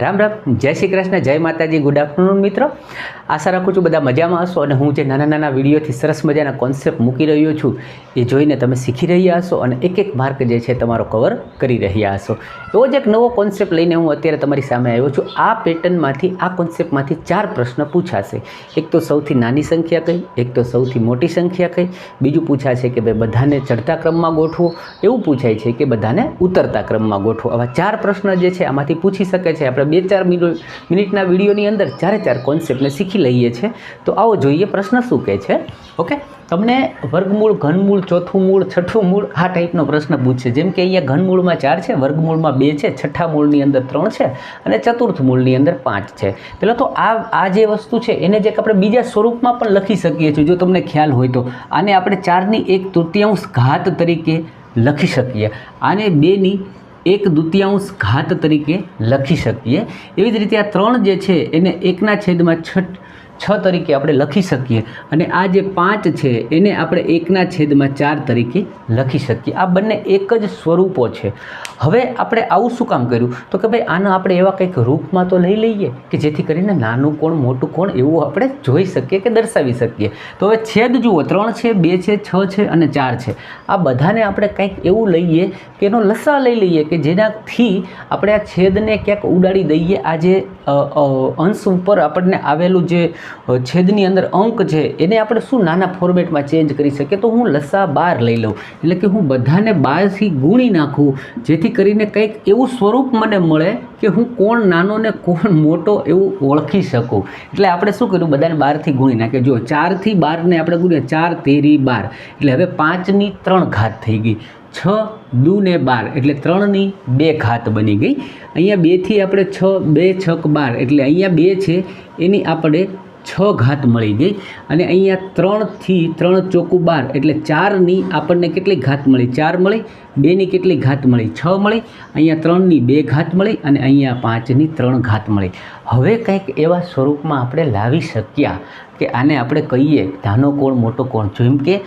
રામ રામ, જય શ્રી કૃષ્ણ, જય માતાજી, ગુડ આફ્ટરનૂન મિત્રો. આશા રાખું છું બધા મજામાં હશો અને હું જે નાના નાના વિડીયોથી સરસ મજાના કોન્સેપ્ટ મૂકી રહ્યો છું એ જોઈને તમે શીખી રહ્યા હશો અને એક એક માર્ક જે છે તમારો કવર કરી રહ્યા હશો. એવો જ એક નવો કોન્સેપ્ટ લઈને હું અત્યારે તમારી સામે આવ્યો છું. આ પેટર્નમાંથી, આ કોન્સેપ્ટમાંથી 4 પ્રશ્ન પૂછાશે. એક તો સૌથી નાની સંખ્યા કઈ, એક તો સૌથી મોટી સંખ્યા કઈ, બીજું પૂછાશે કે ભાઈ બધાને ચડતા ક્રમમાં ગોઠવો, એવું પૂછાય છે કે બધાને ઉતરતા ક્રમમાં ગોઠવો. આવા 4 પ્રશ્ન જે છે આમાંથી પૂછી શકે છે. આપણે 2-4 મિનિટના વિડીયોની અંદર 4 કોન્સેપ્ટને શીખી લઈએ છીએ. તો આવો જોઈએ પ્રશ્ન શું કહે છે. ઓકે, તમને વર્ગમૂળ, ઘનમૂળ, ચોથું મૂળ, છઠ્ઠું મૂળ આ ટાઈપનો પ્રશ્ન પૂછશે. જેમ કે અહીંયા ઘનમૂળમાં 4 છે, વર્ગમૂળમાં 2 છે, છઠ્ઠા મૂળની અંદર 3 છે અને ચતુર્થ મૂળની અંદર 5 છે. પહેલાં તો આ જે વસ્તુ છે એને જે આપણે બીજા સ્વરૂપમાં પણ લખી શકીએ છીએ. જો તમને ખ્યાલ હોય તો આને આપણે 4ની 1/3 ઘાત તરીકે લખી શકીએ, આને 2ની 1/2 ઘાત તરીકે લખી શકીએ. એવી જ રીતે આ 3 જે છે એને 1/6 તરીકે આપણે લખી શકીએ અને આ જે 5 છે એને આપણે 1/4 તરીકે લખી શકીએ. આ બંને એક જ સ્વરૂપો છે. હવે આપણે આવું શું કામ કર્યું તો કે ભાઈ આને આપણે એવા કંઈક રૂપમાં તો લઈ લઈએ કે જેથી કરીને નાનું કોણ મોટું કોણ એવું આપણે જોઈ શકીએ કે દર્શાવી શકીએ. તો હવે છેદ જુઓ, 3 છે, 2 છે, 6 છે અને 4 છે. આ બધાને આપણે કંઈક એવું લઈએ કે એનો લસા લઈ લઈએ કે જેનાથી આપણે આ છેદને ક્યાંક ઉડાડી દઈએ. આ જે અંશ ઉપર આપણને આવેલું જે છેદની અંદર અંક છે એને આપણે શું નાના ફોર્મેટમાં ચેન્જ કરી શકીએ. તો હું લસા 12 લઈ લઉં, એટલે કે હું બધાને 12થી ગુણી નાખું જેથી કરીને કંઈક એવું સ્વરૂપ મને મળે કે હું કોણ નાનો ને કોણ મોટો એવું ઓળખી શકું. એટલે આપણે શું કર્યું, બધાને 12થી ગુણી નાખીએ. જો 4થી 12ને આપણે ગુણીએ, 4 તેરી 12, એટલે હવે 5ની 3 ઘાત થઈ ગઈ. 6 2 ને 12 એટલે 3ની 2 ઘાત બની ગઈ. અહીંયા 2થી આપણે 6, 2 6 12 એટલે અહીંયા 2 છે એની આપણે 6 ઘાત મળી ગઈ. અને અહીંયા 3થી 3 ચોકું 12 એટલે 4ની આપણને કેટલી ઘાત મળી, 4 મળી. 2ની કેટલી ઘાત મળી, 6 મળી. અહીંયા 3ની 2 ઘાત મળી અને અહીંયા 5ની 3 ઘાત મળી. હવે કંઈક એવા સ્વરૂપમાં આપણે લાવી શક્યા કે આને આપણે કહીએ નાનો કોણ મોટો કોણ. જેમ કે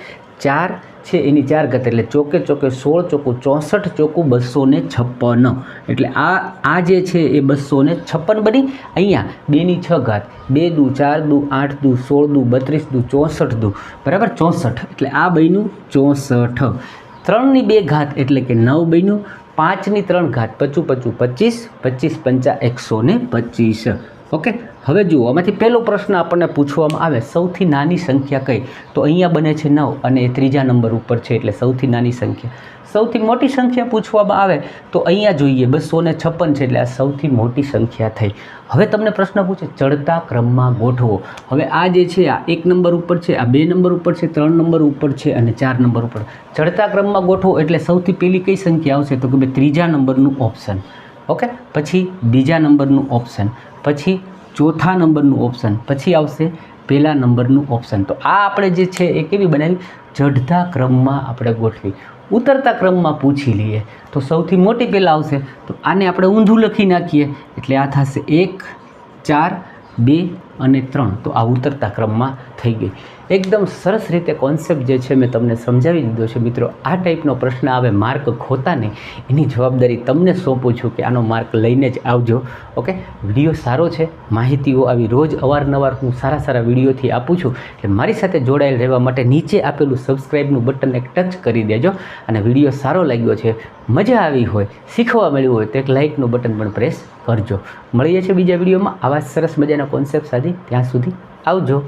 4 છે એની 4 ઘાત એટલે ચોકે 16 ચોકું 64 ચોકું 256 એટલે આ જે છે એ 256 બની. અહીંયા 2ની 6 ઘાત, 2 દુ 4 દુ 8 દુ 16 દુ 32 દુ 64 દુ બરાબર 64 એટલે આ બન્યું 64. 3ની 2 ઘાત એટલે કે 9 બન્યું. 5ની 3 ઘાત 55 25 25 5 125. ઓકે, હવે જુઓ આમાંથી પહેલો પ્રશ્ન આપણને પૂછવામાં આવે સૌથી નાની સંખ્યા કઈ, તો અહીંયા બને છે 9 અને એ 3જા નંબર ઉપર છે એટલે સૌથી નાની સંખ્યા. સૌથી મોટી સંખ્યા પૂછવામાં આવે તો અહીંયા જોઈએ 256 છે એટલે આ સૌથી મોટી સંખ્યા થઈ. હવે તમને પ્રશ્ન પૂછે ચડતા ક્રમમાં ગોઠવો. હવે આ જે છે આ 1 નંબર ઉપર છે, આ 2 નંબર ઉપર છે, 3 નંબર ઉપર છે અને 4 નંબર ઉપર. ચડતા ક્રમમાં ગોઠવો એટલે સૌથી પહેલી કઈ સંખ્યા આવશે તો કે ભાઈ 3જા નંબરનું ઓપ્શન. ઓકે, પછી 2જા નંબરનું ઓપ્શન, પછી 4થા નંબરનું ઓપ્શન, પછી આવશે 1લા નંબરનું ઓપ્શન. તો આ આપણે જે છે એ કેવી બનાવી, ચડતા ક્રમમાં આપણે ગોઠવી. ઉતરતા ક્રમમાં પૂછી લઈએ તો સૌથી મોટી પહેલાં આવશે તો આને આપણે ઊંધું લખી નાખીએ એટલે આ થશે 1 4 2 અને 3. તો આ ઉતરતા ક્રમમાં થઈ ગઈ. એકદમ સરસ રીતે કોન્સેપ્ટ જે છે મેં તમને સમજાવી દીધો છે મિત્રો. આ ટાઈપનો પ્રશ્ન આવે માર્ક ખોતા નહીં, એની જવાબદારી તમને સોંપું છું કે આનો માર્ક લઈને જ આવજો. ઓકે, વિડીયો સારો છે, માહિતીઓ આવી રોજ અવારનવાર હું સારા વિડીયોથી આપું છું એટલે મારી સાથે જોડાયેલ રહેવા માટે નીચે આપેલું સબસ્ક્રાઈબનું બટન એક ટચ કરી દેજો. અને વિડીયો સારો લાગ્યો છે, મજા આવી હોય, શીખવા મળ્યું હોય તો એક લાઇકનું બટન પણ પ્રેસ કરજો. મળીએ છીએ બીજા વિડીયોમાં આવા સરસ મજાના કોન્સેપ્ટ સાથે. ત્યાં સુધી આવજો.